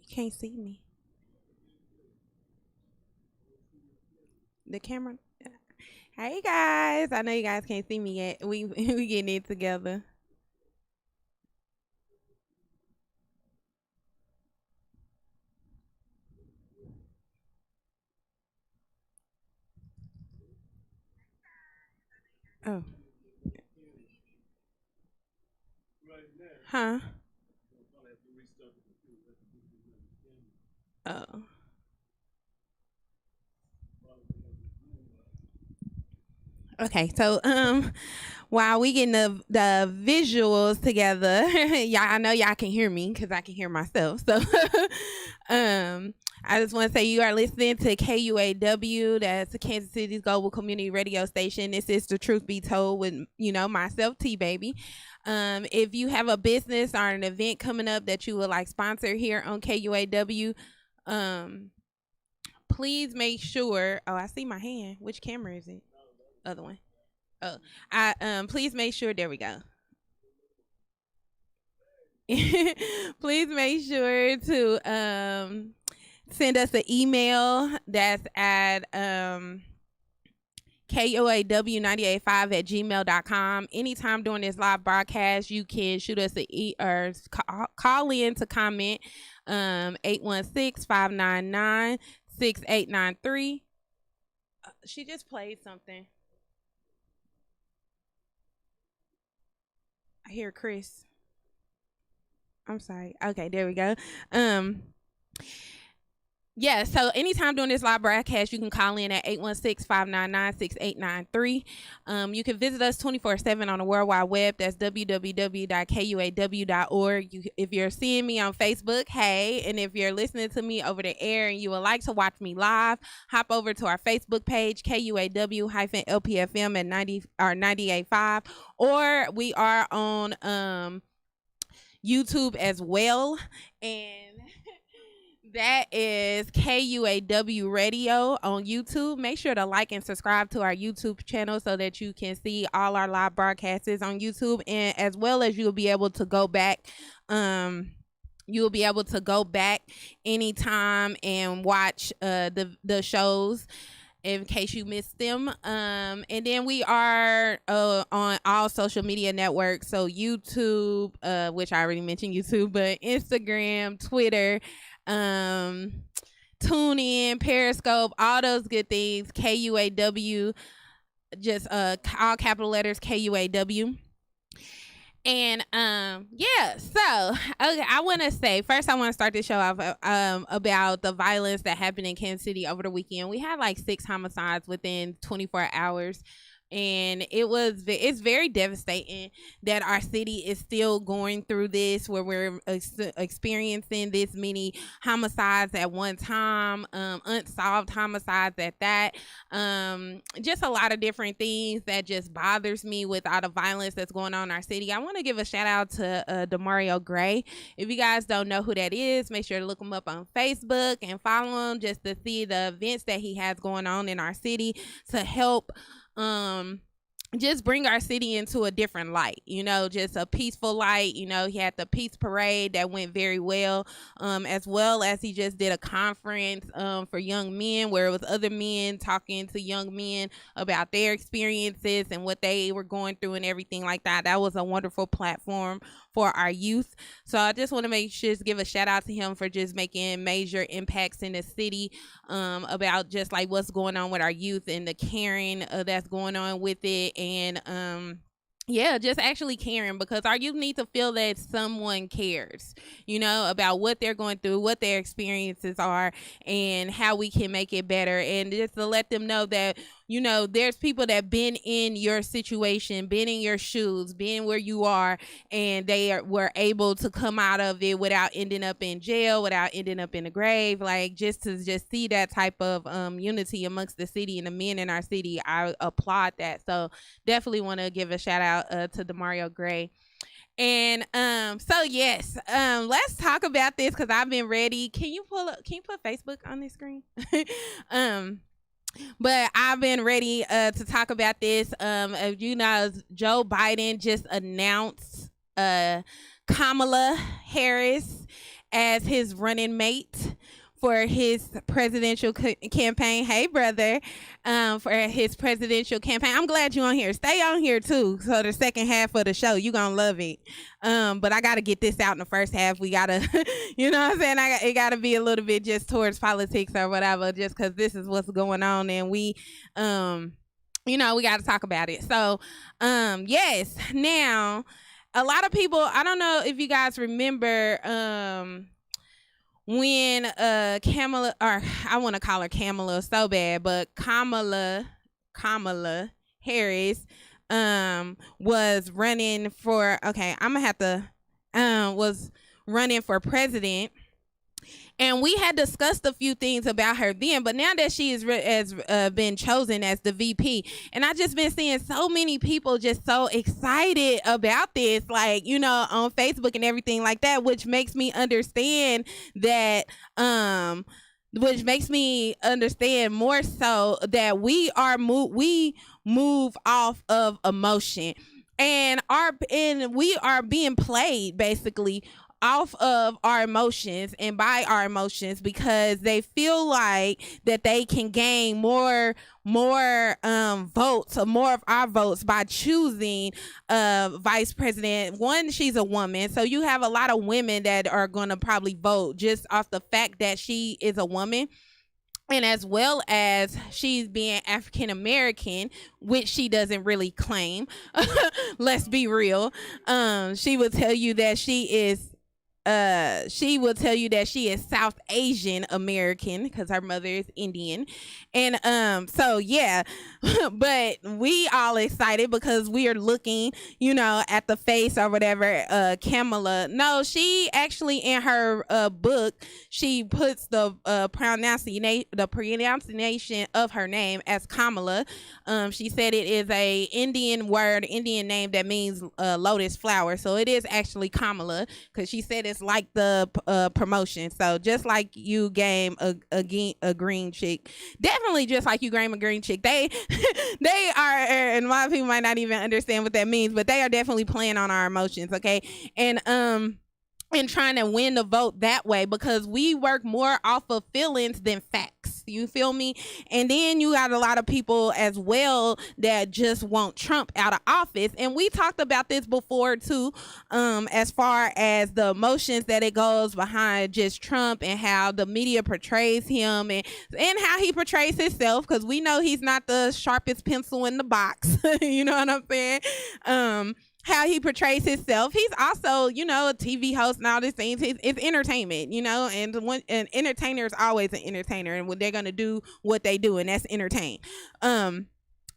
Can't see me. The camera. Hey guys, I know you guys can't see me yet. We getting it together. Oh, huh? Oh. Okay, so while we getting the visuals together, y'all, I know y'all can hear me because I can hear myself. So I just want to say you are listening to KUAW. That's the Kansas City's global community radio station. This is the truth be told with myself, T baby. If you have a business or an event coming up that you would like sponsor here on KUAW, please make sure. Oh, I see my hand. Which camera is it? Other one. Oh, I please make sure. There we go. Please make sure to send us an email. That's at KUAW985 at gmail.com. Anytime during this live broadcast, you can shoot us or call in to comment. 816-599-6893. She just played something. I hear Chris. I'm sorry. Okay, there we go. Yeah, so anytime during this live broadcast, you can call in at 816-599-6893. You can visit us 24/7 on the World Wide Web. That's www.kuaw.org. If you're seeing me on Facebook, hey, and if you're listening to me over the air and you would like to watch me live, hop over to our Facebook page, KUAW-LPFM at 98.5, or we are on YouTube as well, and that is KUAW Radio on YouTube. Make sure to like and subscribe to our YouTube channel so that you can see all our live broadcasts on YouTube, and as well as you'll be able to go back. You'll be able to go back anytime and watch the shows in case you missed them. And then we are on all social media networks. So YouTube, which I already mentioned YouTube, but Instagram, Twitter, tune in, Periscope, all those good things. KUAW, just all capital letters, KUAW. And yeah, so okay, I want to say first, I want to start the show off about the violence that happened in Kansas City over the weekend. We had like 6 homicides within 24 hours. And it's very devastating that our city is still going through this, where we're experiencing this many homicides at one time, unsolved homicides at that. Just a lot of different things that just bothers me with all the violence that's going on in our city. I want to give a shout out to Demario Gray. If you guys don't know who that is, make sure to look him up on Facebook and follow him just to see the events that he has going on in our city to help just bring our city into a different light, just a peaceful light. He had the peace parade that went very well, as well as he just did a conference for young men where it was other men talking to young men about their experiences and what they were going through and everything like that. That was a wonderful platform for our youth. So I just want to give a shout out to him for just making major impacts in the city, about just like what's going on with our youth and the caring that's going on with it. And yeah, just actually caring, because our youth need to feel that someone cares, about what they're going through, what their experiences are, and how we can make it better. And just to let them know that, there's people that been in your situation, been in your shoes, been where you are, and were able to come out of it without ending up in jail, without ending up in the grave. Like, just to see that type of unity amongst the city and the men in our city, I applaud that. So definitely want to give a shout out to Demario Gray. And so yes, let's talk about this, because I've been ready. Can you put Facebook on this screen? But I've been ready to talk about this. Joe Biden just announced Kamala Harris as his running mate for his presidential campaign. Hey, brother, for his presidential campaign. I'm glad you're on here. Stay on here too. So the second half of the show, you're gonna love it. But I gotta get this out in the first half. We gotta, you know what I'm saying? It gotta be a little bit just towards politics or whatever, just because this is what's going on, and we, we gotta talk about it. So, yes. Now, a lot of people. I don't know if you guys remember, when Kamala, or I want to call her Kamala so bad, but Kamala Harris was running for, okay, I'm gonna have to was running for president. And we had discussed a few things about her then, but now that she has been chosen as the VP, and I just been seeing so many people just so excited about this, like, on Facebook and everything like that, which makes me understand that, which makes me understand more so that we move off of emotion, and we are being played basically off of our emotions and by our emotions, because they feel like that they can gain more votes, or more of our votes, by choosing vice president. One, she's a woman, so you have a lot of women that are going to probably vote just off the fact that she is a woman. And as well as she's being African American, which she doesn't really claim. Let's be real. She will tell you that she is South Asian American, because her mother is Indian. And so yeah, but we all excited because we are looking, at the face or whatever. Kamala, no, she actually, in her book, she puts the pronunciation of her name as Kamala. She said it is a Indian name that means lotus flower, so it is actually Kamala, because she said it's like the promotion. So just like you game a green chick, definitely just like you game a green chick, they are, and a lot of people might not even understand what that means, but they are definitely playing on our emotions, okay? And trying to win the vote that way, because we work more off of feelings than facts. You feel me? And then you got a lot of people as well that just want Trump out of office. And we talked about this before too, as far as the emotions that it goes behind just Trump, and how the media portrays him, and how he portrays himself, because we know he's not the sharpest pencil in the box. You know what I'm saying? How he portrays himself. He's also, a TV host and all these things. It's entertainment, and an entertainer is always an entertainer, and when they're going to do what they do, and that's entertain.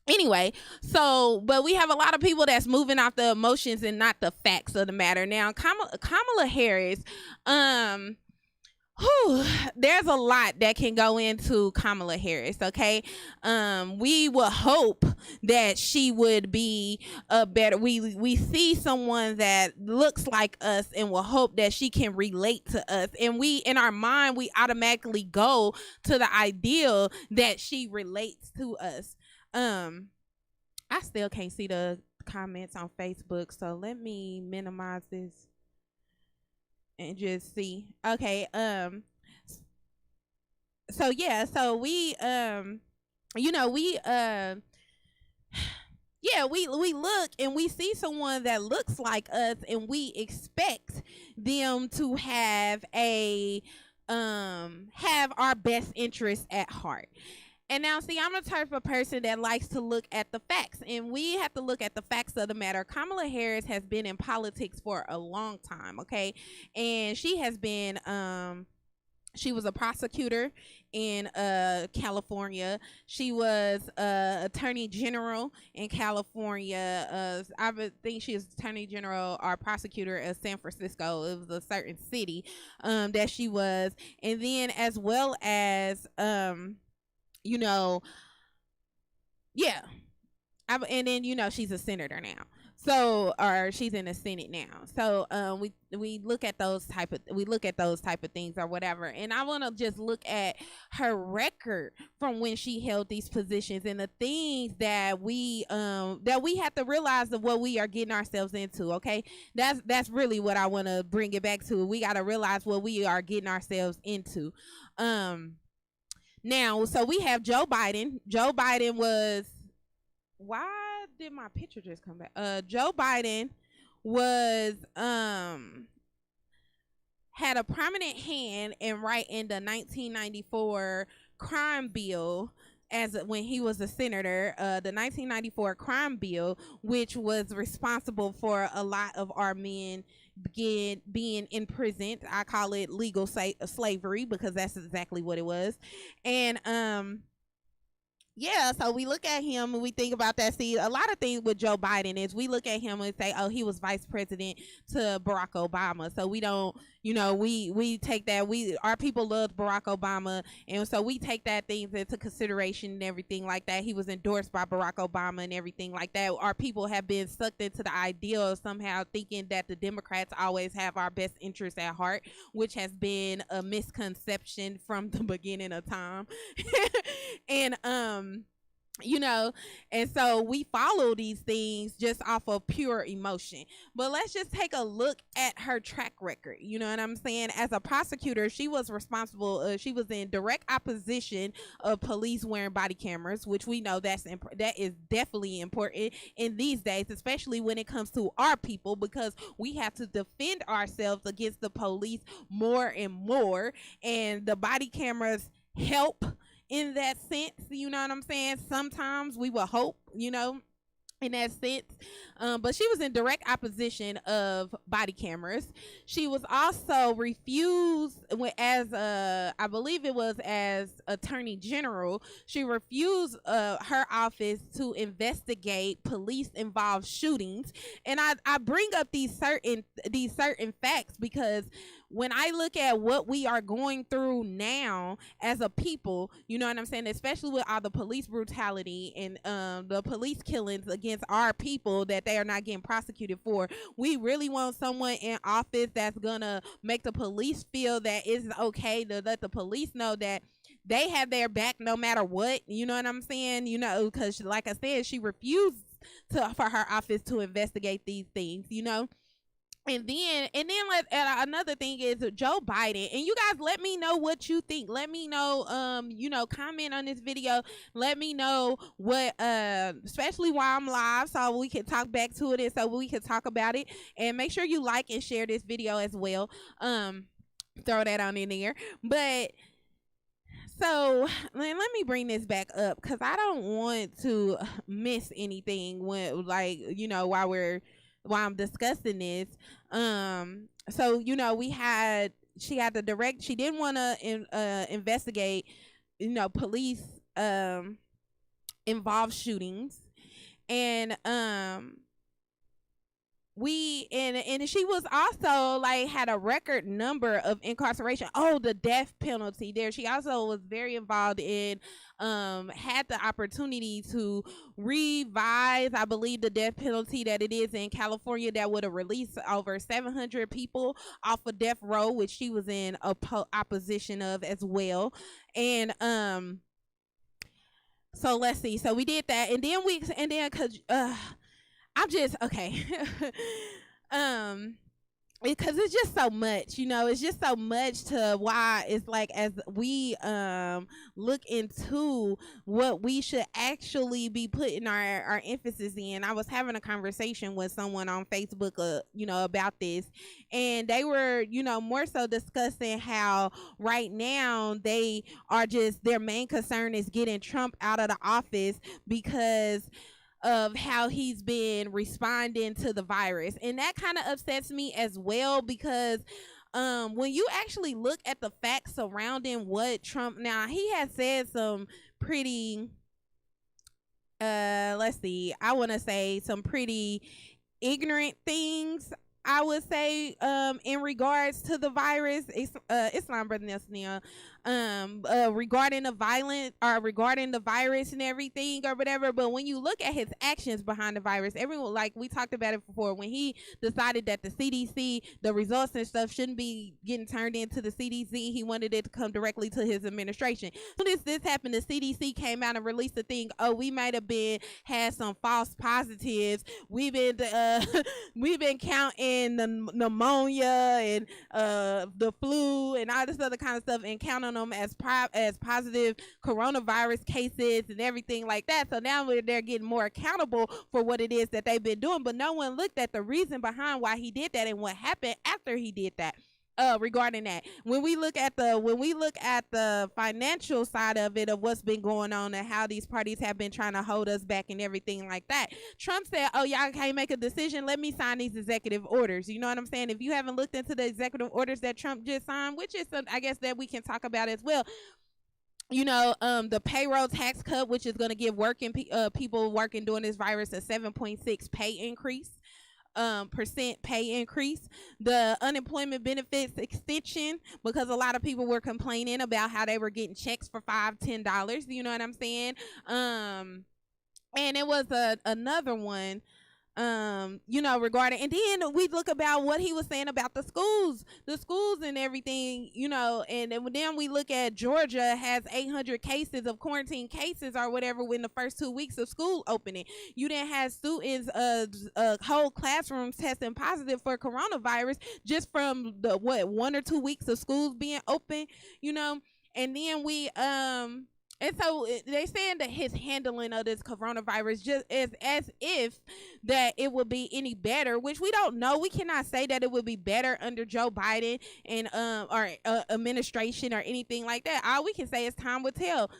Anyway, so, but we have a lot of people that's moving off the emotions and not the facts of the matter. Now, Kamala Harris, there's a lot that can go into Kamala Harris, okay? We will hope that she would be a better, we see someone that looks like us, and will hope that she can relate to us, and we, in our mind, we automatically go to the ideal that she relates to us. I still can't see the comments on Facebook, so let me minimize this and just see. Okay. So yeah, so we we look and we see someone that looks like us, and we expect them to have our best interests at heart. And now, see, I'm the type of person that likes to look at the facts, and we have to look at the facts of the matter. Kamala Harris has been in politics for a long time, okay? And she has been, she was a prosecutor in California. She was attorney general in California. I would think she was attorney general or prosecutor of San Francisco. It was a certain city that she was. And then, as well as, yeah. And then, she's a senator now. So, or she's in the Senate now. So, we look at those type of things or whatever. And I want to just look at her record from when she held these positions and the things that we have to realize of what we are getting ourselves into. Okay, that's really what I want to bring it back to. We got to realize what we are getting ourselves into. Now, so we have Joe Biden. Joe Biden was, why did my picture just come back? Joe Biden was had a prominent hand in writing the 1994 crime bill as when he was a senator, the 1994 crime bill, which was responsible for a lot of our men being imprisoned. I call it legal slavery because that's exactly what it was. And yeah, so we look at him and we think about that. See, a lot of things with Joe Biden is we look at him and say, oh, he was vice president to Barack Obama. So we don't, we take that, our people loved Barack Obama, and so we take that things into consideration and everything like that. He was endorsed by Barack Obama and everything like that. Our people have been sucked into the idea of somehow thinking that the Democrats always have our best interests at heart, which has been a misconception from the beginning of time. And and so we follow these things just off of pure emotion. But let's just take a look at her track record. You know what I'm saying? As a prosecutor, she was responsible. She was in direct opposition of police wearing body cameras, which we know that is definitely important in these days, especially when it comes to our people, because we have to defend ourselves against the police more and more, and the body cameras help in that sense. You know what I'm saying? Sometimes we will hope, in that sense. But she was in direct opposition of body cameras. She was also refused I believe it was as Attorney General. She refused her office to investigate police involved shootings. And I bring up these certain facts because when I look at what we are going through now as a people, you know what I'm saying, especially with all the police brutality and the police killings against our people that they are not getting prosecuted for, we really want someone in office that's gonna make the police feel that it's okay to let the police know that they have their back no matter what. You know what I'm saying? Because like I said, she refused for her office to investigate these things. And then another thing is Joe Biden. And you guys, let me know what you think. Let me know, comment on this video. Let me know what, especially while I'm live, so we can talk back to it and so we can talk about it. And make sure you like and share this video as well. Throw that on in there. But so let me bring this back up because I don't want to miss anything when, while I'm discussing this. So she had the direct, she didn't want to investigate police involved shootings. And and she was also had a record number of incarceration. Oh, the death penalty there. She also was very involved in had the opportunity to revise, I believe, the death penalty that it is in California that would have released over 700 people off of death row, which she was in opposition of as well. And so let's see. So we did that, and then cause I'm just okay. Because it's just so much, it's just so much to why it's as we look into what we should actually be putting our emphasis in. I was having a conversation with someone on Facebook about this, and they were more so discussing how right now their main concern is getting Trump out of the office because of how he's been responding to the virus. And that kind of upsets me as well because when you actually look at the facts surrounding what Trump, now he has said some pretty I want to say some pretty ignorant things, I would say, in regards to the virus. Islam, brother Nelson, regarding the violent or regarding the virus and everything or whatever. But when you look at his actions behind the virus, everyone, like we talked about it before, when he decided that the CDC, the results and stuff shouldn't be getting turned into the CDC, he wanted it to come directly to his administration. As soon as this happened, the CDC came out and released a thing. Oh, we might have had some false positives. We've been we've been counting the pneumonia and the flu and all this other kind of stuff and counting them as positive coronavirus cases and everything like that. So now they're getting more accountable for what it is that they've been doing. But no one looked at the reason behind why he did that and what happened after he did that. Regarding that, when we look at the financial side of it, of what's been going on and how these parties have been trying to hold us back and everything like that, Trump said, oh, y'all can't make a decision, let me sign these executive orders. You know what I'm saying? If you haven't looked into the executive orders that Trump just signed, which is I guess that we can talk about as well, you know, the payroll tax cut, which is going to give working people working during this virus a 7.6 pay increase, percent pay increase, the unemployment benefits extension, because a lot of people were complaining about how they were getting checks for $5-10, you know what I'm saying? And it was another one, you know, regarding, and then we look about what he was saying about the schools and everything, you know, and then we look at Georgia has 800 cases of quarantine cases or whatever in the first 2 weeks of school opening. You didn't have students whole classrooms testing positive for coronavirus just from the 1 or 2 weeks of schools being open, you know. And then and so they saying that his handling of this coronavirus just as if that it would be any better, which we don't know. We cannot say that it would be better under Joe Biden and or administration or anything like that. All we can say is time will tell.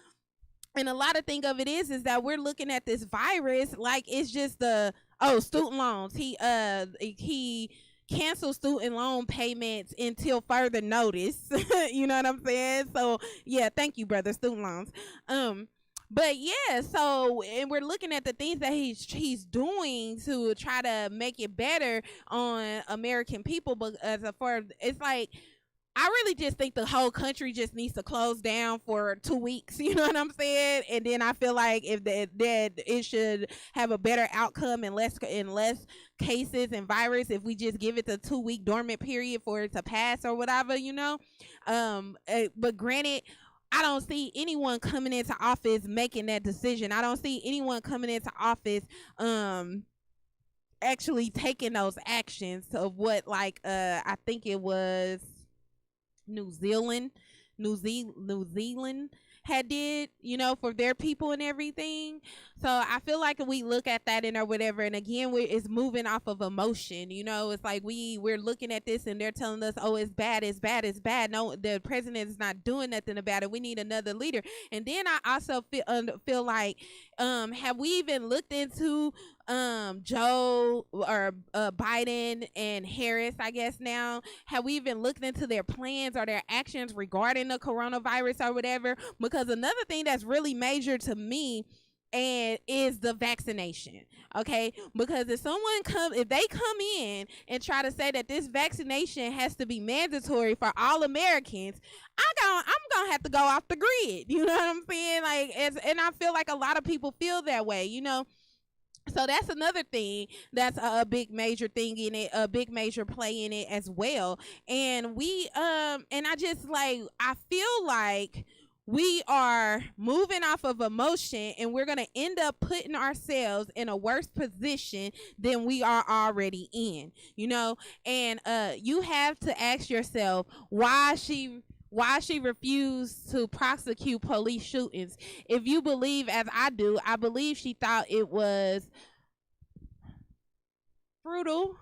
And a lot of thing of it is that we're looking at this virus like it's just student loans. He cancel student loan payments until further notice. You know what I'm saying? So yeah, thank you, brother. Student loans. But yeah, so, and we're looking at the things that he's doing to try to make it better on American people. But it's like, I really just think the whole country just needs to close down for 2 weeks. You know what I'm saying? And then I feel like if that it should have a better outcome and less cases and virus if we just give it the 2 week dormant period for it to pass or whatever, you know. But granted, I don't see anyone coming into office making that decision. I don't see anyone coming into office actually taking those actions of what, like, I think it was New Zealand had did, you know, for their people and everything. So I feel like we look at that or whatever, and again, it's moving off of emotion. You know, it's like we're looking at this and they're telling us, oh, it's bad, it's bad, it's bad. No, the president is not doing nothing about it. We need another leader. And then I also feel like, have we even looked into Joe or Biden and Harris, I guess now, have we even looked into their plans or their actions regarding the coronavirus or whatever? Because another thing that's really major to me and is the vaccination. Okay, because if they come in and try to say that this vaccination has to be mandatory for all Americans, I'm gonna have to go off the grid. You know what I'm saying? Like, and I feel like a lot of people feel that way, you know. So that's another thing that's a big major thing in it, a big major play in it as well. And I feel like we are moving off of emotion and we're going to end up putting ourselves in a worse position than we are already in, you know. And you have to ask yourself why she refused to prosecute police shootings. If you believe, as I do, I believe she thought it was futile.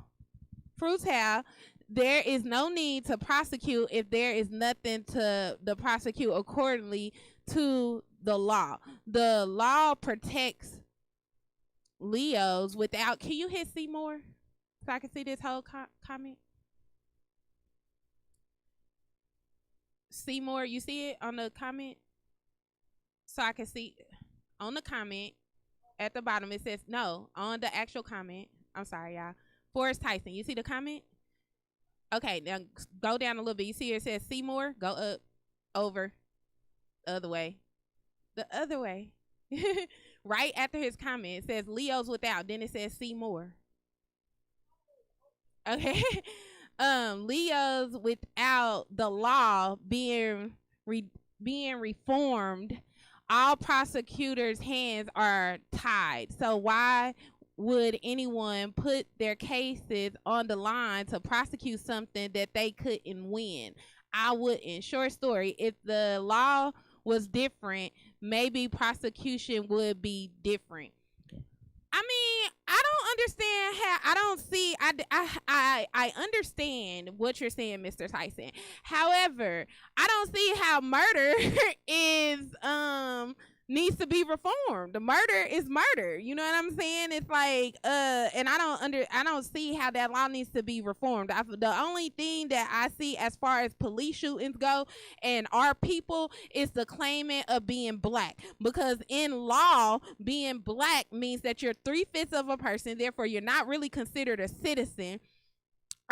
There is no need to prosecute if there is nothing to prosecute accordingly to the law. The law protects Leos without. Can you hit see more so I can see this whole comment? See more, you see it on the comment? So I can see on the comment at the bottom, it says no, on the actual comment. I'm sorry, y'all. Forrest Tyson, you see the comment? Okay, now go down a little bit. You see it says see more? Go up, over, The other way. The other way. Right after his comment, it says Leo's without. Then it says see more. Okay. Leo's without the law being reformed, all prosecutors' hands are tied. So why would anyone put their cases on the line to prosecute something that they couldn't win? I wouldn't. Short story, if the law was different, maybe prosecution would be different. I mean, I don't understand how I don't see I understand what you're saying, Mr. Tyson. However, I don't see how murder is needs to be reformed. The murder is murder. You know what I'm saying? It's like and I don't see how that law needs to be reformed. The only thing that I see as far as police shootings go and our people is the claimant of being black, because in law being black means that you're 3/5 of a person, therefore you're not really considered a citizen.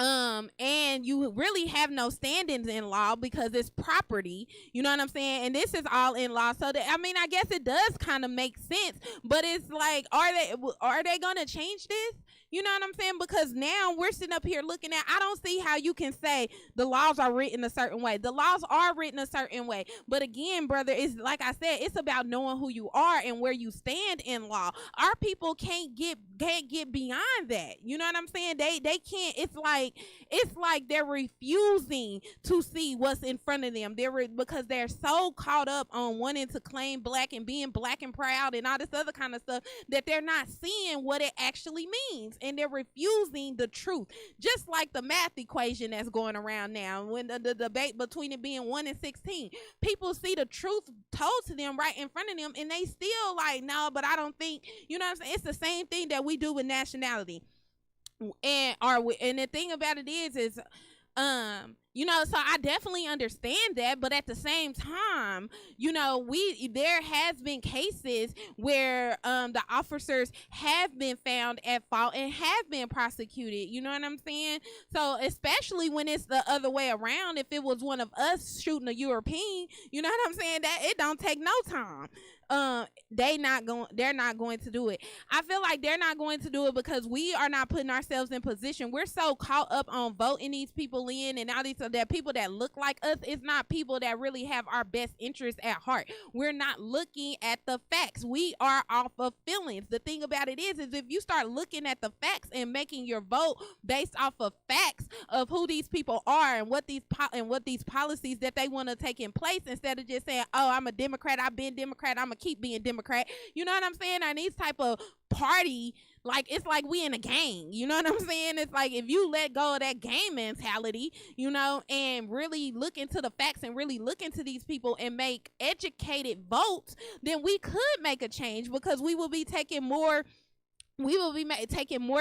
And you really have no standings in law because it's property. You know what I'm saying? And this is all in law. So that, I mean, I guess it does kind of make sense, but it's like, are they gonna change this? You know what I'm saying? Because now we're sitting up here looking at, I don't see how you can say the laws are written a certain way. The laws are written a certain way. But again, brother, it's like I said, it's about knowing who you are and where you stand in law. Our people can't get beyond that. You know what I'm saying? They can't. It's like they're refusing to see what's in front of them. Because they're so caught up on wanting to claim black and being black and proud and all this other kind of stuff that they're not seeing what it actually means. And they're refusing the truth. Just like the math equation that's going around now, when the debate between it being 1 and 16, people see the truth told to them right in front of them and they still like, no, but I don't think, you know what I'm saying? It's the same thing that we do with nationality. And the thing about it is you know, so I definitely understand that, but at the same time, you know, there has been cases where the officers have been found at fault and have been prosecuted. You know what I'm saying? So especially when it's the other way around, if it was one of us shooting a European, you know what I'm saying, that it don't take no time. They're not going to do it. I feel like they're not going to do it because we are not putting ourselves in position. We're so caught up on voting these people in and all these that people that look like us is not people that really have our best interests at heart. We're not looking at the facts. We are off of feelings. The thing about it is if you start looking at the facts and making your vote based off of facts of who these people are and what these policies that they want to take in place, instead of just saying, oh, I'm a Democrat, I've been Democrat, I'm a keep being Democrat. You know what I'm saying? And these type of party, like, it's like we in a gang. You know what I'm saying? It's like if you let go of that gang mentality, you know, and really look into the facts and really look into these people and make educated votes, then we could make a change, because we will be taking more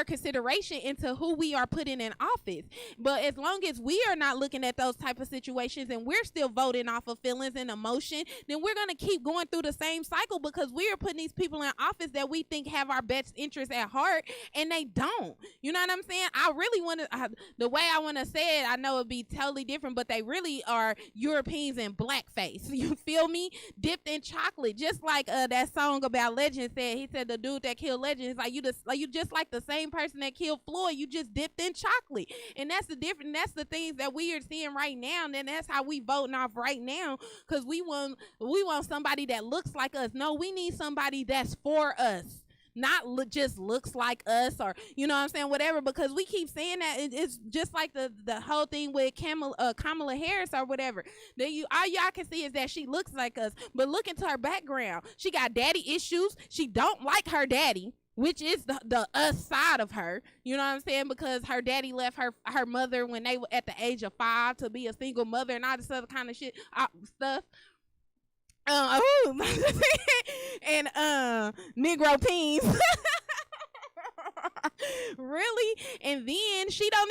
consideration into who we are putting in office. But as long as we are not looking at those type of situations and we're still voting off of feelings and emotion, then we're going to keep going through the same cycle, because we are putting these people in office that we think have our best interests at heart, and they don't. You know what I'm saying? I really want to, the way I want to say it, I know it'd be totally different, but they really are Europeans in blackface. You feel me? Dipped in chocolate. Just like that song about Legend said. He said the dude that killed Legend is like, you just like the same person that killed Floyd, you just dipped in chocolate. And that's the difference. That's the things that we are seeing right now, and that's how we voting off right now, because we want somebody that looks like us. No, we need somebody that's for us, not just looks like us, or you know what I'm saying, whatever. Because we keep saying that it's just like the whole thing with Kamala Harris or whatever. That all y'all can see is that she looks like us, but look into her background. She got daddy issues. She don't like her daddy, which is the us side of her. You know what I'm saying? Because her daddy left her mother when they were at the age of 5 to be a single mother and all this other kind of shit stuff. And Negro teens. Really? And then she not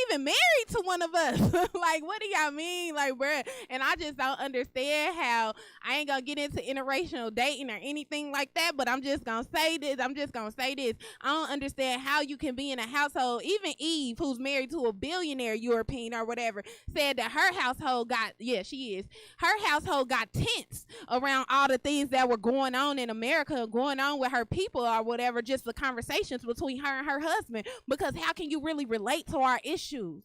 even married to one of us. Like, what do y'all mean? Like, bruh. And I just don't understand how, I ain't gonna get into interracial dating or anything like that, but I'm just gonna say this. I don't understand how you can be in a household. Even Eve, who's married to a billionaire European or whatever, said that her household her household got tense around all the things that were going on in America, going on with her people or whatever, just the conversations between her and her husband. Because how can you really relate to our issues?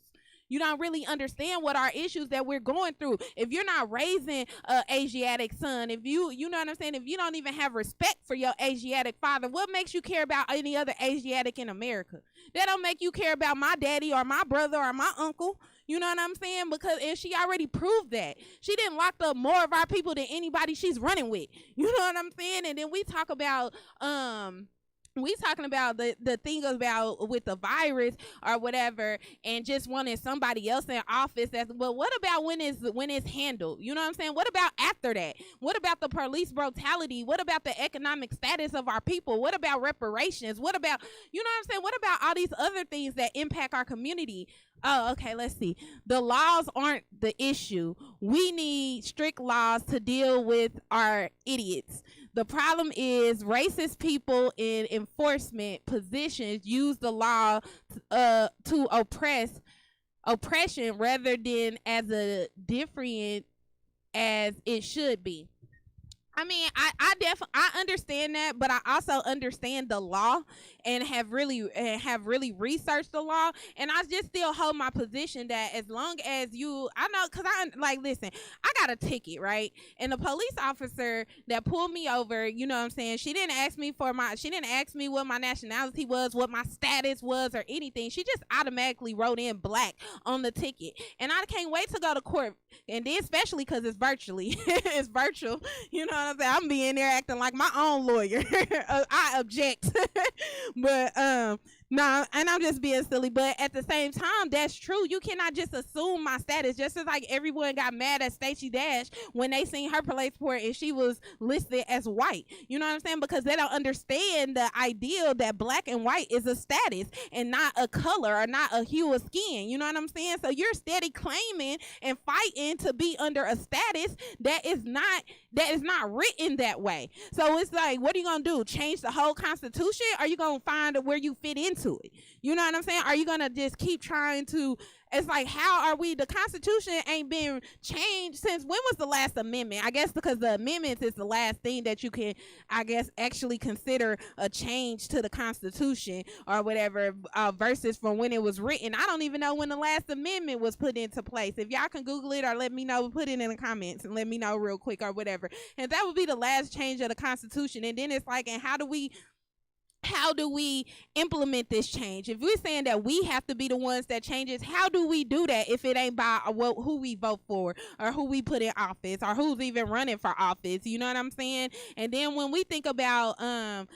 You don't really understand what our issues that we're going through. If you're not raising a Asiatic son, if you know what I'm saying, if you don't even have respect for your Asiatic father, what makes you care about any other Asiatic in America? That don't make you care about my daddy or my brother or my uncle. You know what I'm saying? And she already proved that. She didn't lock up more of our people than anybody she's running with. You know what I'm saying? And then we talk about we talking about the thing about with the virus or whatever, and just wanting somebody else in office. But what about when it's handled? You know what I'm saying? What about after that? What about the police brutality? What about the economic status of our people? What about reparations? What about, you know what I'm saying? What about all these other things that impact our community? Oh, okay, let's see. The laws aren't the issue. We need strict laws to deal with our idiots. The problem is racist people in enforcement positions use the law to oppression rather than as a different as it should be. I mean, I understand that, but I also understand the law and have really researched the law, and I just still hold my position that as long as I know, cause listen, I got a ticket, right? And the police officer that pulled me over, you know what I'm saying, she didn't ask me what my nationality was, what my status was, or anything. She just automatically wrote in black on the ticket, and I can't wait to go to court, and then especially because it's virtually, it's virtual, you know what I'm saying? I'm being there acting like my own lawyer. I object. But no, and I'm just being silly. But at the same time, that's true. You cannot just assume my status. Just as like everyone got mad at Stacey Dash when they seen her police report and she was listed as white. You know what I'm saying? Because they don't understand the ideal that black and white is a status and not a color or not a hue of skin. You know what I'm saying? So you're steady claiming and fighting to be under a status that is not written that way. So it's like, what are you gonna do? Change the whole Constitution? Or are you gonna find where you fit into it? You know what I'm saying? Are you gonna just keep trying to? It's like, how are we? The Constitution ain't been changed since when was the last amendment? I guess because the amendments is the last thing that you can, I guess, actually consider a change to the Constitution or whatever, versus from when it was written. I don't even know when the last amendment was put into place. If y'all can Google it or let me know, put it in the comments and let me know real quick or whatever. And that would be the last change of the Constitution. And then it's like, and how do we implement this change? If we're saying that we have to be the ones that changes, how do we do that if it ain't by who we vote for or who we put in office or who's even running for office? You know what I'm saying? And then when we think about the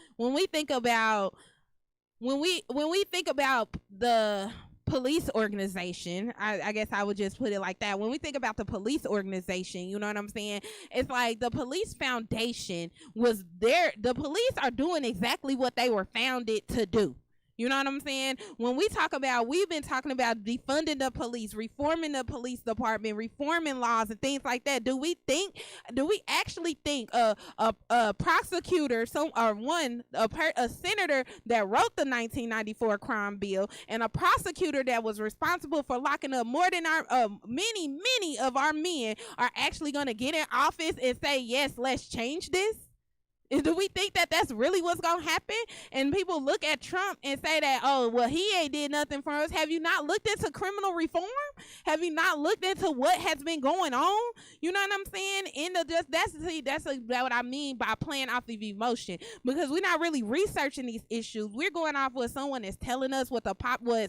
police organization, I guess I would just put it like that. When we think about the police organization, you know what I'm saying? It's like the police foundation was there. The police are doing exactly what they were founded to do. You know what I'm saying? When we've been talking about defunding the police, reforming the police department, reforming laws and things like that. Do we actually think a prosecutor, a senator that wrote the 1994 crime bill and a prosecutor that was responsible for locking up more than our many of our men are actually going to get in office and say, yes, let's change this? Do we think that that's really what's going to happen? And people look at Trump and say that, oh, well, he ain't did nothing for us. Have you not looked into criminal reform? Have you not looked into what has been going on? You know what I'm saying? That's what I mean by playing off of emotion, because we're not really researching these issues. We're going off what someone is telling us, what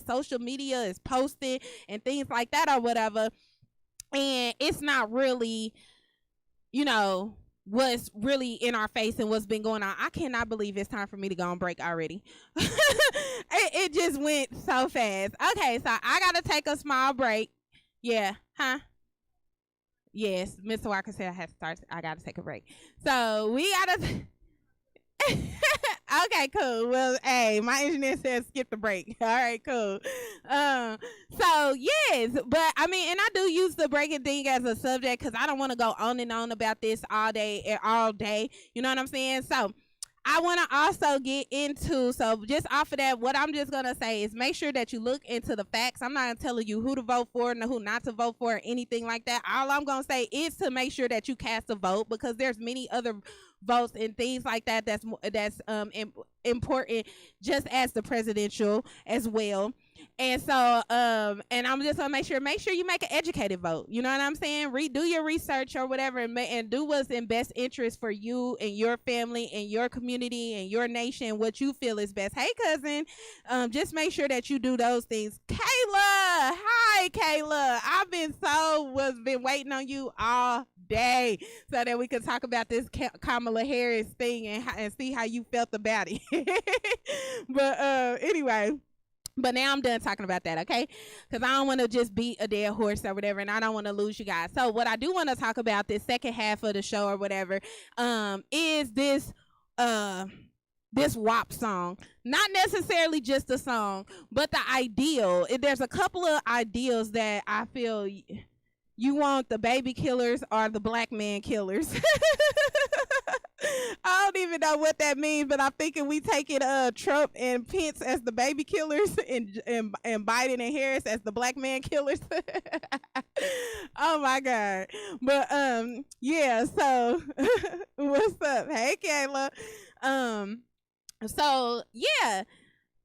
social media is posting and things like that or whatever. And it's not really, what's really in our face and what's been going on. I cannot believe it's time for me to go on break already. it just went so fast. Okay, so I gotta take a small break. Yeah, huh? Yes, Mr. Walker said I gotta take a break. So we gotta Okay, cool. Well, hey, my engineer says skip the break. All right, cool. So yes, but I mean, and I do use the breaking thing as a subject because I don't want to go on and on about this all day and all day. You know what I'm saying? So I want to also get into, so just off of that, what I'm just going to say is make sure that you look into the facts. I'm not telling you who to vote for and who not to vote for or anything like that. All I'm going to say is to make sure that you cast a vote, because there's many other votes and things like that that's important, just as the presidential as well. And so and I'm just gonna make sure you make an educated vote. You know what I'm saying? Do your research or whatever, and do what's in best interest for you and your family and your community and your nation, what you feel is best. Hey cousin, just make sure that you do those things. Kayla, hi Kayla, I've been waiting on you all day so that we could talk about this Kamala Harris thing and see how you felt about it. But anyway, but now I'm done talking about that, okay? Because I don't want to just beat a dead horse or whatever, and I don't want to lose you guys. So what I do want to talk about this second half of the show or whatever is this this WAP song. Not necessarily just the song, but the ideal. There's a couple of ideals that I feel you want: the baby killers or the black man killers. I don't even know what that means, but I'm thinking we taking Trump and Pence as the baby killers and Biden and Harris as the black man killers. Oh my God. But yeah, so what's up? Hey Kayla. So yeah.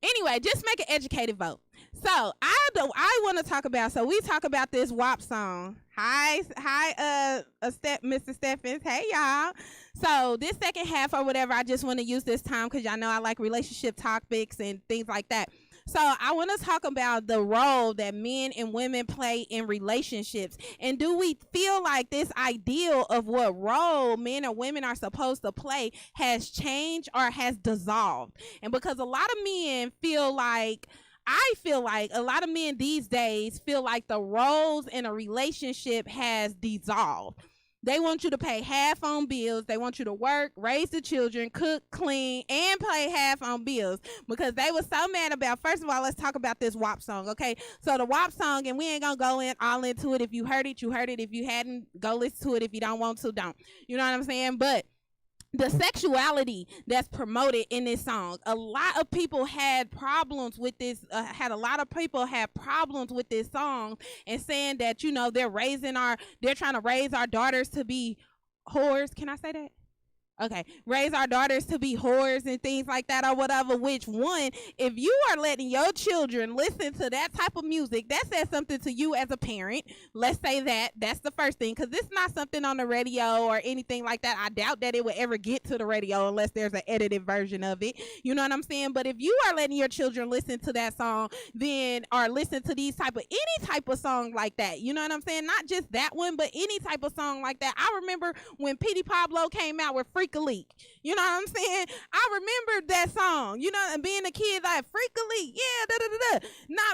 Anyway, just make an educated vote. So I want to talk about. So we talk about this WAP song. Hi, Mr. Stephens. Hey y'all. So this second half or whatever, I just want to use this time because y'all know I like relationship topics and things like that. So I want to talk about the role that men and women play in relationships. And do we feel like this ideal of what role men or women are supposed to play has changed or has dissolved? And because a lot of men feel like, I feel like a lot of men these days feel like the roles in a relationship has dissolved. They want you to pay half on bills. They want you to work, raise the children, cook, clean, and pay half on bills because they were so mad about. First of all, let's talk about this WAP song, okay? So the WAP song, and we ain't gonna go all into it. If you heard it, you heard it. If you hadn't, go listen to it. If you don't want to, don't. You know what I'm saying? But the sexuality that's promoted in this song, a lot of people had problems with this, had problems with this song and saying that, you know, they're trying to raise our daughters to be whores. Can I say that? Okay, raise our daughters to be whores and things like that or whatever, which one, if you are letting your children listen to that type of music, that says something to you as a parent. Let's say that's the first thing, because it's not something on the radio or anything like that. I doubt that it would ever get to the radio unless there's an edited version of it. You know what I'm saying? But if you are letting your children listen to that song, then, or listen to any type of song like that, you know what I'm saying? Not just that one, but any type of song like that. I remember when Petey Pablo came out with Freak a Leak. You know what I'm saying? I remember that song, you know, and being a kid, like Freak a Leak, yeah, da da da da.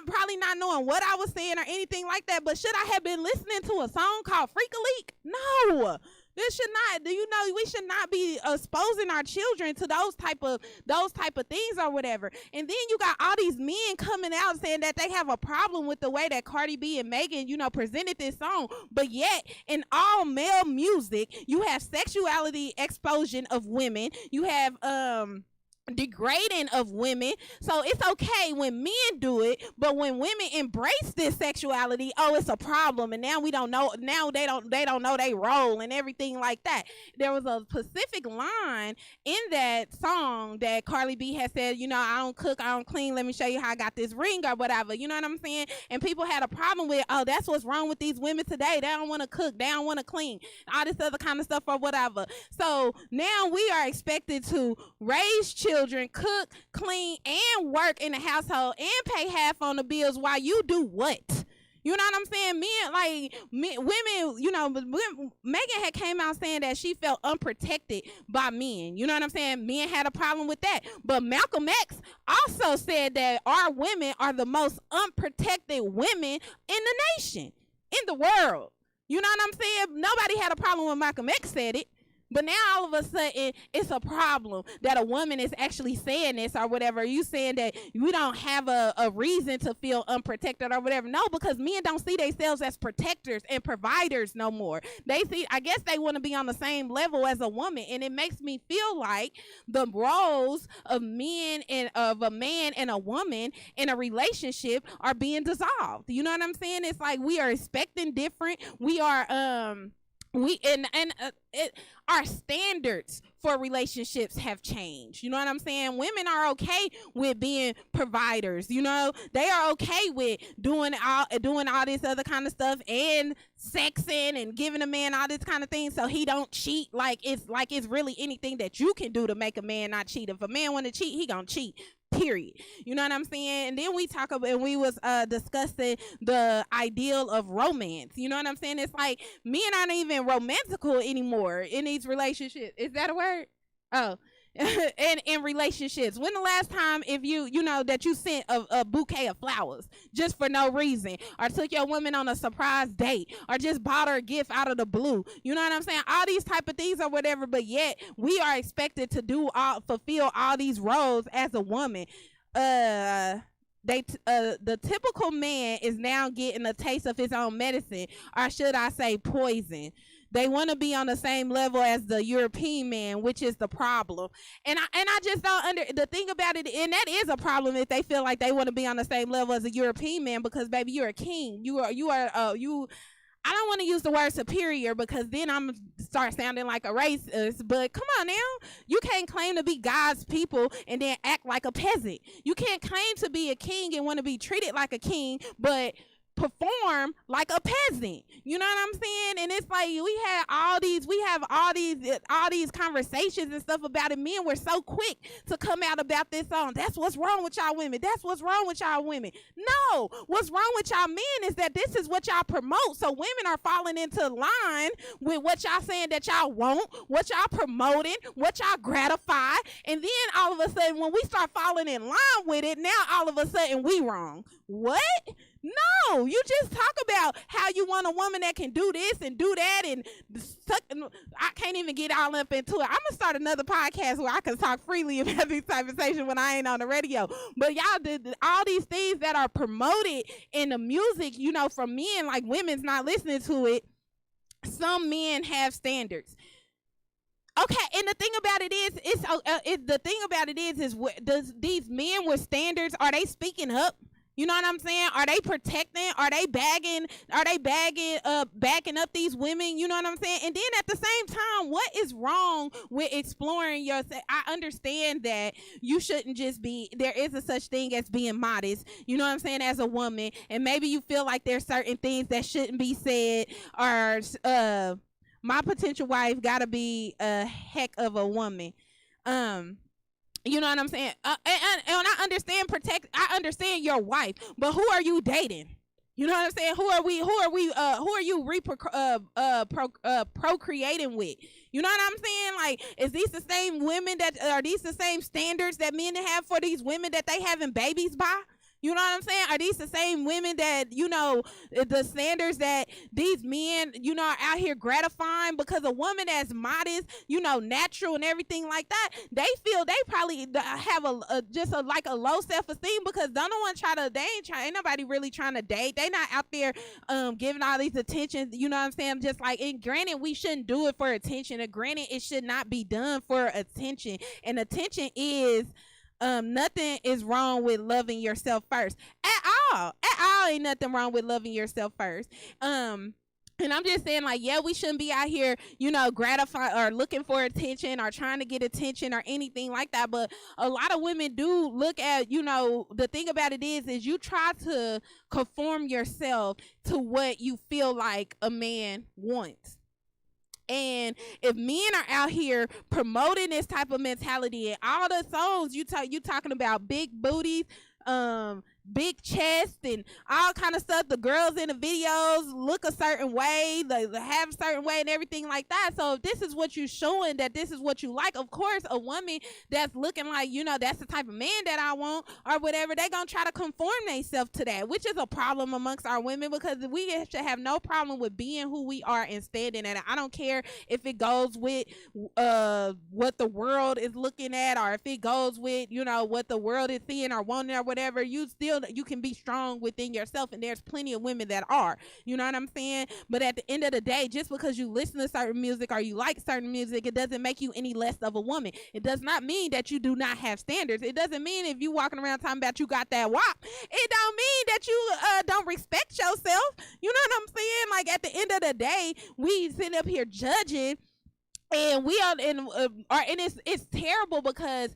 Probably not knowing what I was saying or anything like that, but should I have been listening to a song called Freak a Leak? No. We should not be exposing our children to those type of things or whatever. And then you got all these men coming out saying that they have a problem with the way that Cardi B and Megan, you know, presented this song. But yet in all male music, you have sexuality explosion of women. You have degrading of women. So it's okay when men do it, but when women embrace this sexuality, it's a problem. And now we don't know, now they don't know they role and everything like that. There was a specific line in that song that Cardi B had said, you know, I don't cook, I don't clean, let me show you how I got this ring or whatever, you know what I'm saying? And people had a problem with, that's what's wrong with these women today, they don't want to cook, they don't want to clean, all this other kind of stuff or whatever. So now we are expected to raise children, cook, clean, and work in the household and pay half on the bills while you do what? You know what I'm saying? Women, you know, Megan had came out saying that she felt unprotected by men. You know what I'm saying? Men had a problem with that. But Malcolm X also said that our women are the most unprotected women in the nation, in the world. You know what I'm saying? Nobody had a problem when Malcolm X said it. But now all of a sudden it's a problem that a woman is actually saying this or whatever. You saying that we don't have a reason to feel unprotected or whatever. No, because men don't see themselves as protectors and providers no more. They see, I guess they want to be on the same level as a woman. And it makes me feel like the roles of men and of a man and a woman in a relationship are being dissolved. You know what I'm saying? It's like we are expecting different. We are our standards for relationships have changed. You know what I'm saying? Women are okay with being providers. You know, they are okay with doing all this other kind of stuff and sexing and giving a man all this kind of thing so he don't cheat. Like it's really anything that you can do to make a man not cheat. If a man want to cheat, he gonna cheat. Period. You know what I'm saying? And then we talk about, and we was discussing the ideal of romance. You know what I'm saying? It's like men aren't even romantical anymore in these relationships. Is that a word? Oh. And in relationships, when the last time if you know that you sent a bouquet of flowers just for no reason, or took your woman on a surprise date, or just bought her a gift out of the blue? You know what I'm saying? All these type of things or whatever, but yet we are expected to fulfill all these roles as a woman. The typical man is now getting a taste of his own medicine, or should I say poison. They want to be on the same level as the European man, which is the problem. And I just don't the thing about it, and that is a problem if they feel like they want to be on the same level as a European man, because baby, you're a king. You I don't want to use the word superior because then I'm start sounding like a racist, but come on now. You can't claim to be God's people and then act like a peasant. You can't claim to be a king and want to be treated like a king, but perform like a peasant. You know what I'm saying? And it's like we have all these conversations and stuff about it. Men were so quick to come out about this song. That's what's wrong with y'all women. That's what's wrong with y'all women. No, what's wrong with y'all men is that this is what y'all promote. So women are falling into line with what y'all saying that y'all want, what y'all promoting, what y'all gratify. And then all of a sudden when we start falling in line with it, now all of a sudden we wrong. What? No, you just talk about how you want a woman that can do this and do that, and I can't even get all up into it. I'm gonna start another podcast where I can talk freely about these type of things when I ain't on the radio. But y'all did all these things that are promoted in the music, you know, from men, like women's not listening to it. Some men have standards. Okay, and the thing about it is, does these men with standards, are they speaking up? You know what I'm saying? Are they protecting? Are they backing up these women? You know what I'm saying? And then at the same time, what is wrong with exploring yourself? I understand that you shouldn't just be, there is a such thing as being modest, you know what I'm saying, as a woman. And maybe you feel like there's certain things that shouldn't be said, or my potential wife gotta be a heck of a woman. You know what I'm saying? And I understand I understand your wife, but who are you dating? You know what I'm saying? Who are you procreating with? You know what I'm saying? Like, is these the same women are these the same standards that men have for these women that they having babies by? You know what I'm saying? Are these the same women that, you know, the standards that these men, you know, are out here gratifying? Because a woman that's modest, you know, natural and everything like that, they feel they probably have a low self-esteem, because ain't nobody really trying to date. They not out there giving all these attention, you know what I'm saying? Just like, and granted, we shouldn't do it for attention, and granted, it should not be done for attention. And attention is, nothing is wrong with loving yourself first at all. Ain't nothing wrong with loving yourself first. And I'm just saying, like, yeah, we shouldn't be out here, you know, gratifying or looking for attention or trying to get attention or anything like that. But a lot of women do look at, you know, the thing about it is you try to conform yourself to what you feel like a man wants. And if men are out here promoting this type of mentality, and all the songs you talking about big booties, big chest and all kind of stuff. The girls in the videos look a certain way, they have a certain way and everything like that. So if this is what you're showing, that this is what you like, of course a woman that's looking like, that's the type of man that I want or whatever, they gonna try to conform themselves to that, which is a problem amongst our women, because we should have no problem with being who we are and standing at it. I don't care if it goes with what the world is looking at, or if it goes with what the world is seeing or wanting or whatever. You can be strong within yourself, and there's plenty of women that are, you know what I'm saying? But at the end of the day, just because you listen to certain music or you like certain music, it doesn't make you any less of a woman. It does not mean that you do not have standards. It doesn't mean if you walking around talking about you got that WAP, it don't mean that you don't respect yourself. You know what I'm saying? Like, at the end of the day, we sit up here judging, and we are and it's terrible, because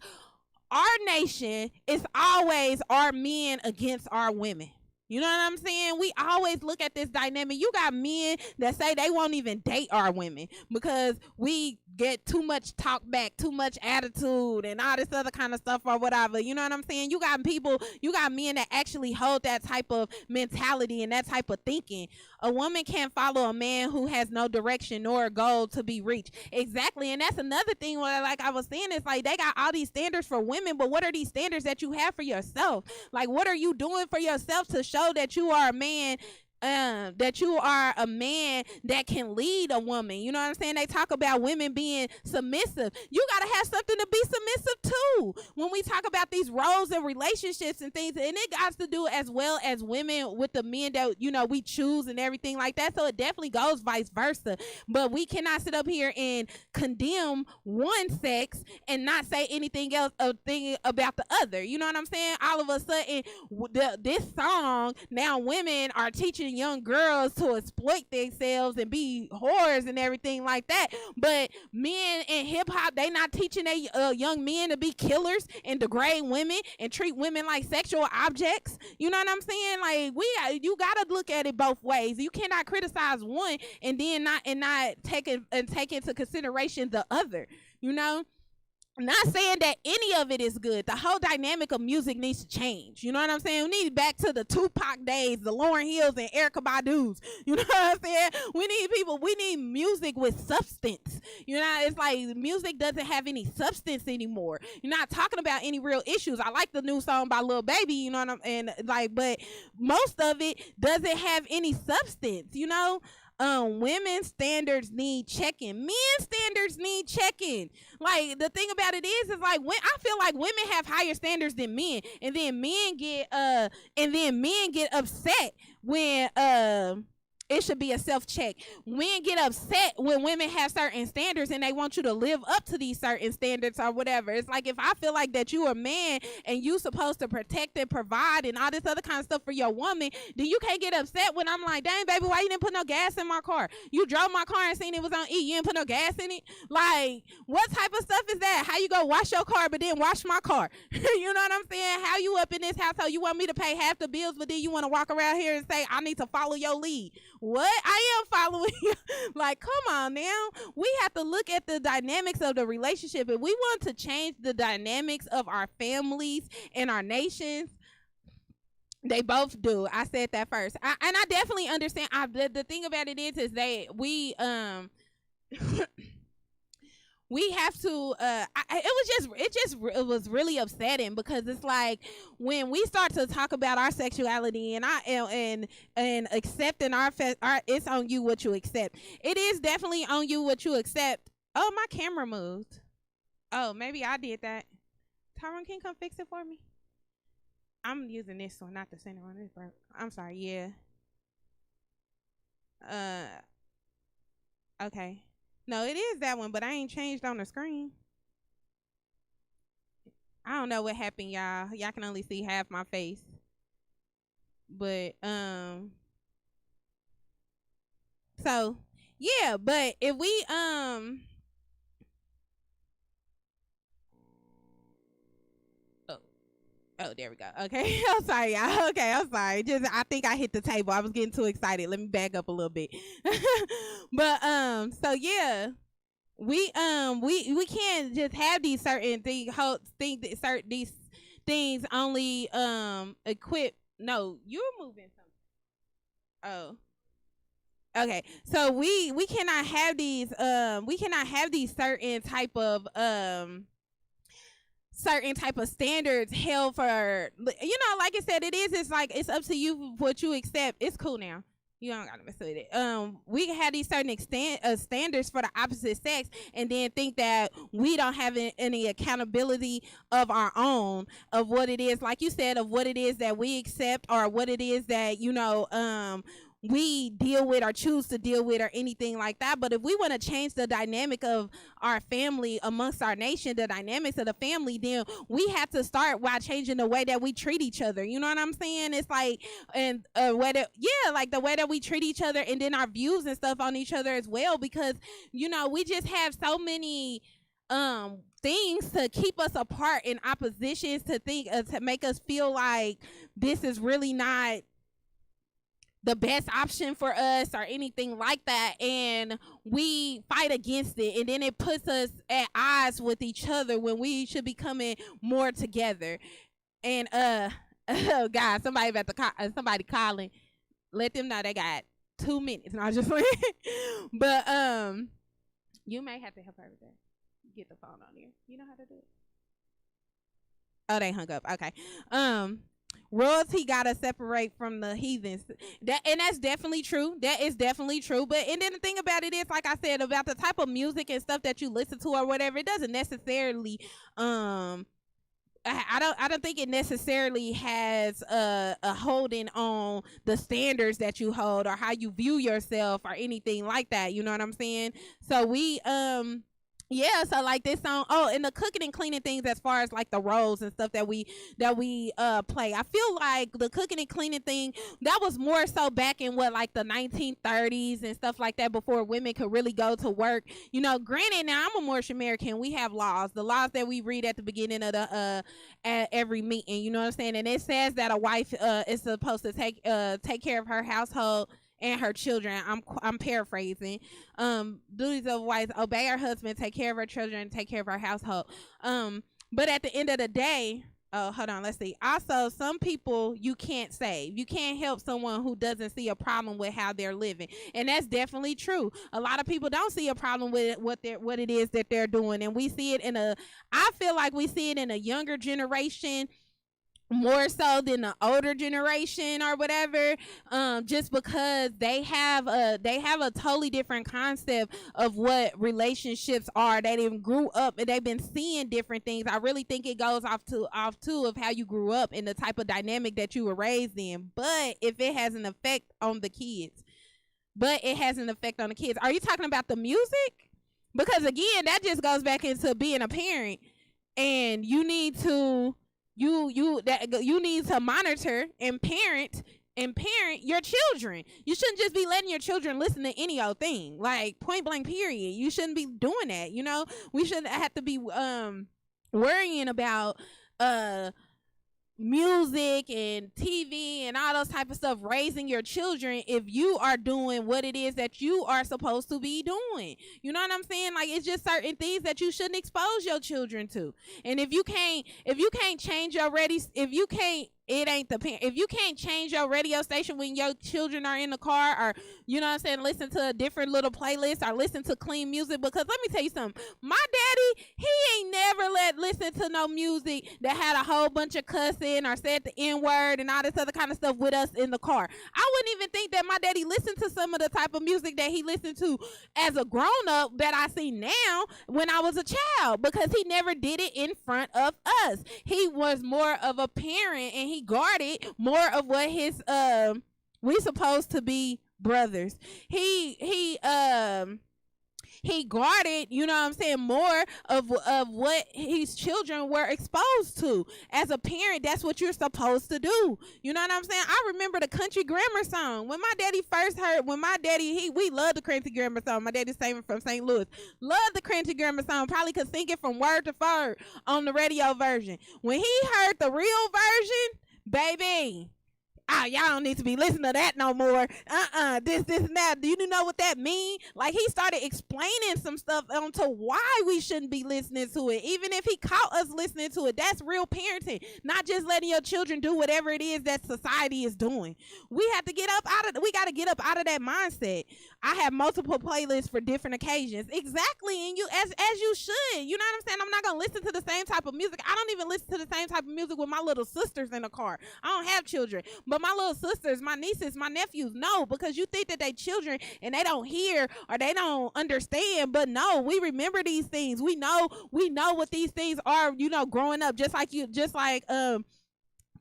our nation is always our men against our women. You know what I'm saying? We always look at this dynamic. You got men that say they won't even date our women because we get too much talk back, too much attitude, and all this other kind of stuff or whatever. You know what I'm saying? You got men that actually hold that type of mentality and that type of thinking. A woman can't follow a man who has no direction nor a goal to be reached. Exactly. And that's another thing where, like I was saying, it's like they got all these standards for women, but what are these standards that you have for yourself? Like, what are you doing for yourself to show that you are a man, that you are a man that can lead a woman? You know what I'm saying? They talk about women being submissive. You got to have something to be submissive to when we talk about these roles and relationships and things. And it got to do as well as women with the men that, we choose and everything like that. So it definitely goes vice versa. But we cannot sit up here and condemn one sex and not say anything else about the other. You know what I'm saying? All of a sudden, this song, now women are teaching young girls to exploit themselves and be whores and everything like that, but men in hip-hop, they not teaching their young men to be killers and degrade women and treat women like sexual objects. You know what I'm saying? Like, you gotta look at it both ways. You cannot criticize one and then not take into consideration the other. Not saying that any of it is good. The whole dynamic of music needs to change. You know what I'm saying? We need back to the Tupac days, the Lauryn Hills and Erykah Badu's. You know what I'm saying? We need music with substance. It's like music doesn't have any substance anymore. You're not talking about any real issues. I like the new song by Lil Baby, but most of it doesn't have any substance, women's standards need checking. Men's standards need checking. Like, the thing about it is like, when I feel like women have higher standards than men, and then men get upset when it should be a self-check. Men get upset when women have certain standards and they want you to live up to these certain standards or whatever. It's like, if I feel like that you a man and you supposed to protect and provide and all this other kind of stuff for your woman, then you can't get upset when I'm like, dang, baby, why you didn't put no gas in my car? You drove my car and seen it was on E. You didn't put no gas in it? Like, what type of stuff is that? How you go wash your car but then wash my car? You know what I'm saying? How you up in this household? You want me to pay half the bills, but then you want to walk around here and say, I need to follow your lead. What? I am following you. Like, come on now. We have to look at the dynamics of the relationship. If we want to change the dynamics of our families and our nations, they both do. I said that first. And I definitely understand. The thing about it is we have to it was really upsetting, because it's like, when we start to talk about our sexuality and accepting our it's on you what you accept. It is definitely on you what you accept. Oh, my camera moved. Oh, maybe I did that. Tyrone, can you come fix it for me? I'm using this one, not the center one. This broke. I'm sorry. Yeah. Okay. No, it is that one, but I ain't changed on the screen. I don't know what happened, y'all. Y'all can only see half my face. But so yeah, but if we oh, there we go. Okay. I'm sorry, y'all. Okay, I'm sorry. I think I hit the table. I was getting too excited. Let me back up a little bit. But so yeah, we can't just have these certain things these things only equip No, you're moving something. Oh, okay. So we cannot have these certain type of standards held for, like I said, it's like it's up to you what you accept. It's cool now, you don't gotta mess with it. We have these certain standards for the opposite sex, and then think that we don't have any accountability of our own, of what it is, like you said, of what it is that we accept, or what it is that we deal with or choose to deal with, or anything like that. But if we want to change the dynamic of our family amongst our nation, the dynamics of the family, then we have to start by changing the way that we treat each other. You know what I'm saying? It's like, and like the way that we treat each other, and then our views and stuff on each other as well, because we just have so many things to keep us apart, in oppositions to to make us feel like this is really not the best option for us, or anything like that, and we fight against it, and then it puts us at odds with each other when we should be coming more together. And oh god, somebody calling, let them know they got 2 minutes. And I just went but you may have to help her with that. Get the phone on here. You know how to do it? Oh, they hung up. Okay. Royalty gotta separate from the heathens. That's definitely true. That is definitely true. But and then the thing about it is, like I said, about the type of music and stuff that you listen to or whatever, it doesn't necessarily I don't think it necessarily has a holding on the standards that you hold, or how you view yourself, or anything like that. You know what I'm saying? So we yeah, so like this song, and the cooking and cleaning things, as far as like the roles and stuff that we play. I feel like the cooking and cleaning thing, that was more so back in like the 1930s and stuff like that, before women could really go to work. Granted, now I'm a Moorish American. We have laws, the laws that we read at the beginning of the at every meeting. You know what I'm saying? And it says that a wife is supposed to take care of her household and her children. I'm paraphrasing. Duties of wives: obey her husband, take care of her children, take care of her household. But at the end of the day, hold on, let's see. Also, some people you can't save. You can't help someone who doesn't see a problem with how they're living, and that's definitely true. A lot of people don't see a problem with what it is that they're doing, and we see it I feel like we see it in a younger generation more so than the older generation or whatever, just because they have a totally different concept of what relationships are. They didn't grew up and they've been seeing different things. I really think it goes off too of how you grew up and the type of dynamic that you were raised in. But if it has an effect on the kids, are you talking about the music? Because again, that just goes back into being a parent, and you need to monitor and parent your children. You shouldn't just be letting your children listen to any old thing, like point blank period. You shouldn't be doing that. We shouldn't have to be worrying about music and TV and all those type of stuff raising your children if you are doing what it is that you are supposed to be doing. You know what I'm saying? Like, it's just certain things that you shouldn't expose your children to. And if you can't change your if you can't change your radio station when your children are in the car, or listen to a different little playlist, or listen to clean music. Because let me tell you something, my daddy, he ain't never listen to no music that had a whole bunch of cussing or said the N-word and all this other kind of stuff with us in the car. I wouldn't even think that my daddy listened to some of the type of music that he listened to as a grown-up that I see now when I was a child, because he never did it in front of us. He was more of a parent, and he guarded more of what his we supposed to be brothers. He guarded, more of what his children were exposed to. As a parent, that's what you're supposed to do. You know what I'm saying? I remember the country grammar song. When my daddy we loved the country grammar song. My daddy's saving from St. Louis. Loved the country grammar song. Probably could sing it from word to word on the radio version. When he heard the real version, baby, oh, y'all don't need to be listening to that no more. This, and that. Do you know what that mean? Like, he started explaining some stuff onto why we shouldn't be listening to it. Even if he caught us listening to it, that's real parenting. Not just letting your children do whatever it is that society is doing. We got to get up out of that mindset. I have multiple playlists for different occasions. Exactly, and you as you should. You know what I'm saying? I'm not gonna listen to the same type of music. I don't even listen to the same type of music with my little sisters in the car. I don't have children, but my little sisters, my nieces, my nephews, no, because you think that they children and they don't hear or they don't understand. But no, we remember these things. We know what these things are. You know, growing up, just like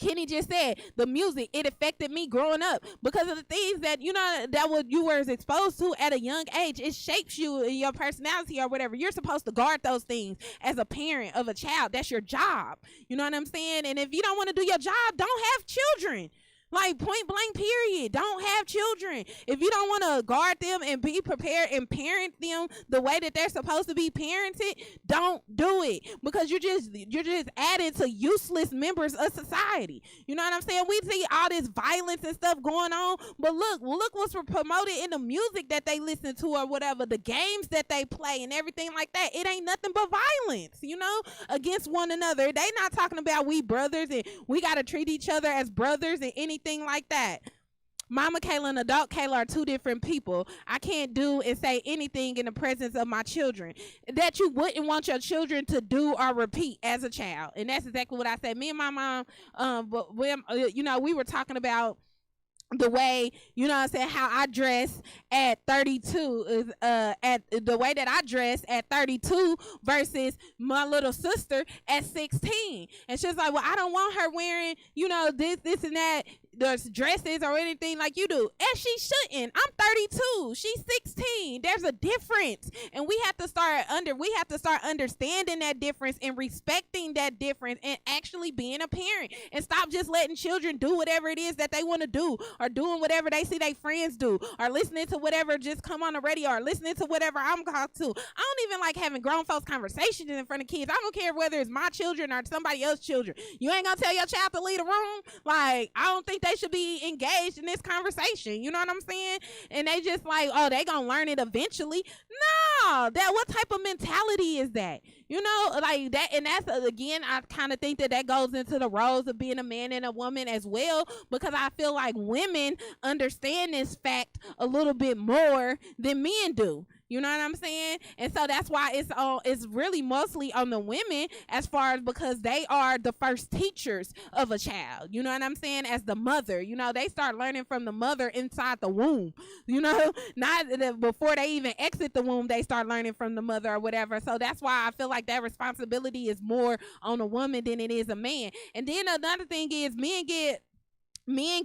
Kenny just said, the music, it affected me growing up because of the things that, you know, that what you were exposed to at a young age. It shapes you in your personality or whatever. You're supposed to guard those things as a parent of a child. That's your job. You know what I'm saying? And if you don't want to do your job, don't have children. Like, point blank, period. Don't have children. If you don't want to guard them and be prepared and parent them the way that they're supposed to be parented, don't do it, because you're just adding to useless members of society. You know what I'm saying? We see all this violence and stuff going on, but look what's promoted in the music that they listen to or whatever, the games that they play and everything like that. It ain't nothing but violence, you know, against one another. They not talking about we brothers and we got to treat each other as brothers and anything like that. Mama Kayla and adult Kayla are two different people. I can't do and say anything in the presence of my children that you wouldn't want your children to do or repeat as a child. And that's exactly what I said. Me and my mom, but when, you know, we were talking about the way, you know what I'm saying, how I dress at 32 is at the way that I dress at 32 versus my little sister at 16. And she's like, well, I don't want her wearing, you know, this and that, those dresses or anything like you do. And she shouldn't. I'm 32. She's 16. There's a difference. And we have to start understanding that difference and respecting that difference and actually being a parent, and stop just letting children do whatever it is that they want to do, or doing whatever they see their friends do, or listening to whatever just come on the radio, or listening to whatever I'm called to. I don't even like having grown folks conversations in front of kids. I don't care whether it's my children or somebody else's children. You ain't gonna tell your child to leave the room? Like, I don't think they should be engaged in this conversation. You know what I'm saying? And they just like, oh, they gonna learn it eventually. No, what type of mentality is that? You know, like that. And that's, again, I kind of think that goes into the roles of being a man and a woman as well, because I feel like women understand this fact a little bit more than men do. You know what I'm saying? And so that's why it's really mostly on the women, as far as, because they are the first teachers of a child. You know what I'm saying? As the mother, you know, they start learning from the mother inside the womb. You know, not before they even exit the womb, they start learning from the mother or whatever. So that's why I feel like that responsibility is more on a woman than it is a man. And then another thing is, men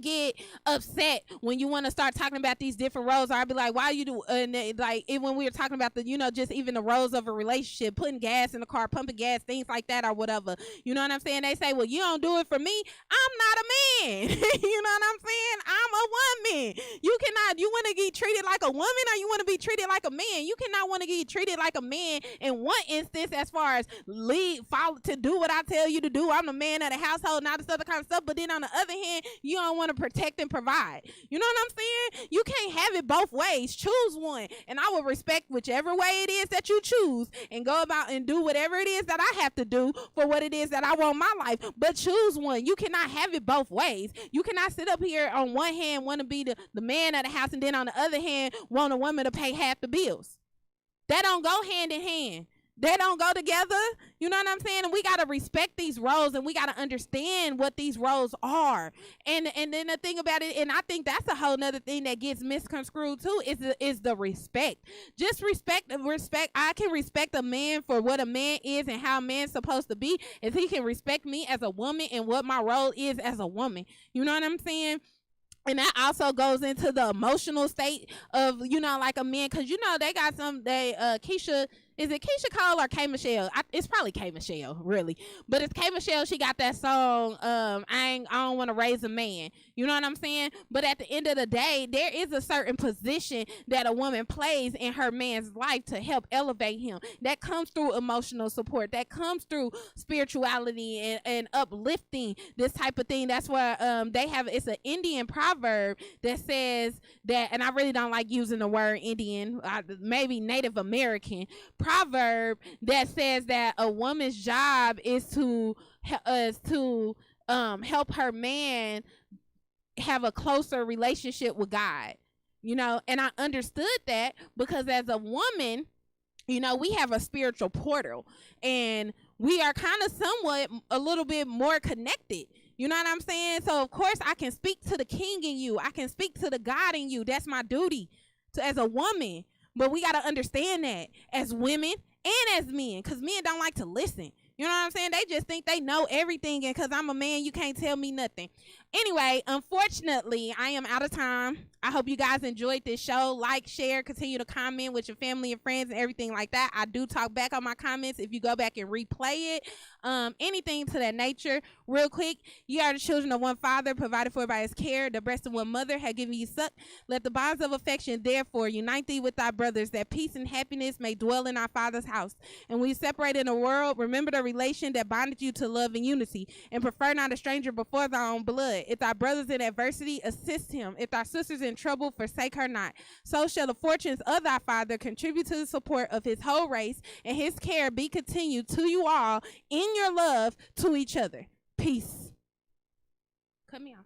get upset when you want to start talking about these different roles. Or I'd be like, why you do, and like, when we were talking about the, you know, just even the roles of a relationship, putting gas in the car, pumping gas, things like that or whatever. You know what I'm saying? They say, well, you don't do it for me. I'm not a man. You know what I'm saying? I'm a woman. You want to get treated like a woman, or you want to be treated like a man? You cannot want to get treated like a man in one instance, as far as follow to do what I tell you to do. I'm the man of the household and all this other kind of stuff. But then on the other hand, you don't want to protect and provide. You know what I'm saying? You can't have it both ways. Choose one. And I will respect whichever way it is that you choose, and go about and do whatever it is that I have to do for what it is that I want my life. But choose one. You cannot have it both ways. You cannot sit up here on one hand want to be the man of the house, and then on the other hand want a woman to pay half the bills. That don't go hand in hand. They don't go together. You know what I'm saying? And we got to respect these roles, and we got to understand what these roles are. And then the thing about it, and I think that's a whole nother thing that gets misconstrued too, is the respect. Just respect. I can respect a man for what a man is and how a man's supposed to be, if he can respect me as a woman and what my role is as a woman. You know what I'm saying? And that also goes into the emotional state of, you know, like a man, because, you know, they got Keisha Is it Keisha Cole or K Michelle? It's probably K Michelle, really. But it's K Michelle. She got that song. I don't want to raise a man. You know what I'm saying? But at the end of the day, there is a certain position that a woman plays in her man's life to help elevate him. That comes through emotional support. That comes through spirituality and uplifting. This type of thing. That's why they have. It's an Indian proverb that says that, and I really don't like using the word Indian. Maybe Native American proverb that says that a woman's job is to help her man have a closer relationship with God. You know, and I understood that because as a woman, you know, we have a spiritual portal and we are kind of somewhat a little bit more connected. You know what I'm saying? So of course I can speak to the king in you. I can speak to the God in you. That's my duty as a woman. But we got to understand that as women and as men, because men don't like to listen. You know what I'm saying? They just think they know everything, and because I'm a man, you can't tell me nothing. Anyway, unfortunately, I am out of time. I hope you guys enjoyed this show. Like, share, continue to comment with your family and friends and everything like that. I do talk back on my comments if you go back and replay it. Anything to that nature. Real quick, you are the children of one father, provided for by his care. The breast of one mother had given you suck. Let the bonds of affection, therefore, unite thee with thy brothers, that peace and happiness may dwell in our Father's house. And when you separate in the world, remember the relation that bonded you to love and unity, and prefer not a stranger before thy own blood. If thy brothers in adversity, assist him. If thy sisters in trouble, forsake her not. So shall the fortunes of thy father contribute to the support of his whole race, and his care be continued to you all in your love to each other. Peace. Cut me off.